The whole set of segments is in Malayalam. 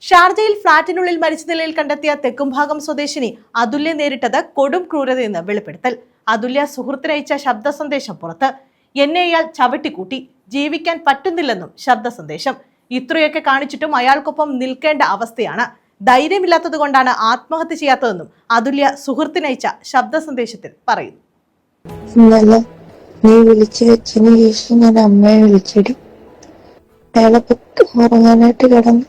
ഷാർജയിൽ ഫ്ളാറ്റിനുള്ളിൽ മരിച്ച നിലയിൽ കണ്ടെത്തിയ തെക്കുംഭാഗം സ്വദേശിനി അതുല്യ നേരിട്ടത് കൊടും ക്രൂരതയെന്ന് വെളിപ്പെടുത്തൽ. അതുല്യ സുഹൃത്തിനയച്ച ശബ്ദ സന്ദേശം പുറത്ത്. എന്നെ അയാൾ ചവിട്ടിക്കൂട്ടി, ജീവിക്കാൻ പറ്റുന്നില്ലെന്നും ശബ്ദ സന്ദേശം. ഇത്രയൊക്കെ കാണിച്ചിട്ടും അയാൾക്കൊപ്പം നിൽക്കേണ്ട അവസ്ഥയാണ്. ധൈര്യമില്ലാത്തത് കൊണ്ടാണ് ആത്മഹത്യ ചെയ്യാത്തതെന്നും അതുല്യ സുഹൃത്തിനയച്ച ശബ്ദ സന്ദേശത്തിൽ പറയുന്നു. ഇന്നലെ നീ വിളിച്ചു വെച്ചതിന് ശേഷം ഞാൻ അമ്മയെ വിളിച്ചിടി. അയാളെ ഉറങ്ങാനായിട്ട് കിടന്നു.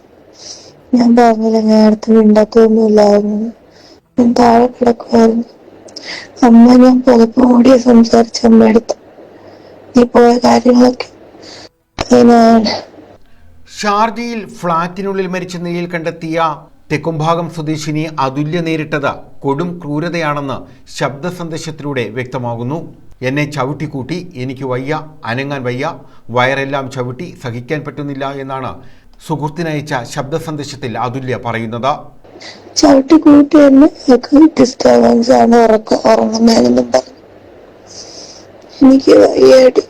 ഞാൻ പറഞ്ഞില്ല, ഞാൻ അടുത്ത് മിണ്ടാത്തൊന്നുമില്ലായിരുന്നു. ഞാൻ താഴെ കിടക്കുമായിരുന്നു. അമ്മ ഞാൻ പുതപ്പ് മൂടിയ സംസാരിച്ച അമ്മയെടുത്ത് നീ പോയ കാര്യങ്ങളൊക്കെ അതിനാണ്. ഷാർജയിൽ ഫ്ളാറ്റിനുള്ളിൽ മരിച്ച നിലയിൽ കണ്ടെത്തിയ തെക്കുംഭാഗം സ്വദേശിനി അതുല്യ നേരിട്ടത് കൊടും ക്രൂരതയാണെന്ന് ശബ്ദ സന്ദേശത്തിലൂടെ വ്യക്തമാകുന്നു. എന്നെ ചവിട്ടിക്കൂട്ടി, എനിക്ക് വയ്യ, അനങ്ങാൻ വയ്യ, വയറെല്ലാം ചവിട്ടി, സഹിക്കാൻ പറ്റുന്നില്ല എന്നാണ് സുഹൃത്തിനയച്ച ശബ്ദ സന്ദേശത്തിൽ അതുല്യ പറയുന്നത്. ചവിട്ടിക്കൂട്ടി എന്നെ ഡിസ്റ്റർബൻസ് ആണ്, ഉറങ്ങുന്നതിനും പറഞ്ഞു. എനിക്ക് വയ്യാടി,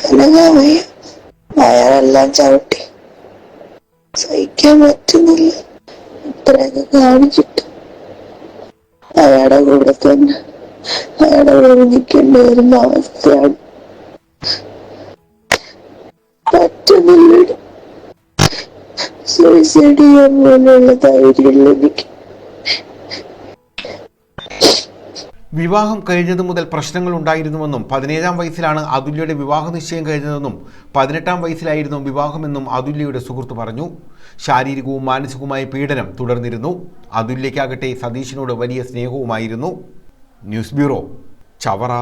അനങ്ങാൻ വയ്യ, വയറെല്ലാം ചവിട്ടി, സഹിക്കാൻ പറ്റുന്നില്ല. ഇത്രയൊക്കെ കാണിച്ചിട്ട് അയാളുടെ കൂടെ തന്നെ അയാളുടെ കൂടെ നിൽക്കേണ്ടി വരുന്ന അവസ്ഥയാണ്. പറ്റുന്നില്ല, സൂയിസൈഡ് ചെയ്യാൻ പോലുള്ള ധൈര്യമില്ല എനിക്ക്. വിവാഹം കഴിഞ്ഞതു മുതൽ പ്രശ്നങ്ങൾ ഉണ്ടായിരുന്നുവെന്നും 17-ാം വയസ്സിലാണ് അതുല്യയുടെ വിവാഹ നിശ്ചയം കഴിഞ്ഞതെന്നും 18-ാം വയസ്സിലായിരുന്നു വിവാഹമെന്നും അതുല്യയുടെ സുഹൃത്ത് പറഞ്ഞു. ശാരീരികവും മാനസികവുമായ പീഡനം തുടർന്നിരുന്നു. അതുല്യയ്ക്കാകട്ടെ സതീഷിനോട് വലിയ സ്നേഹവുമായിരുന്നു. News bureau, Chavara.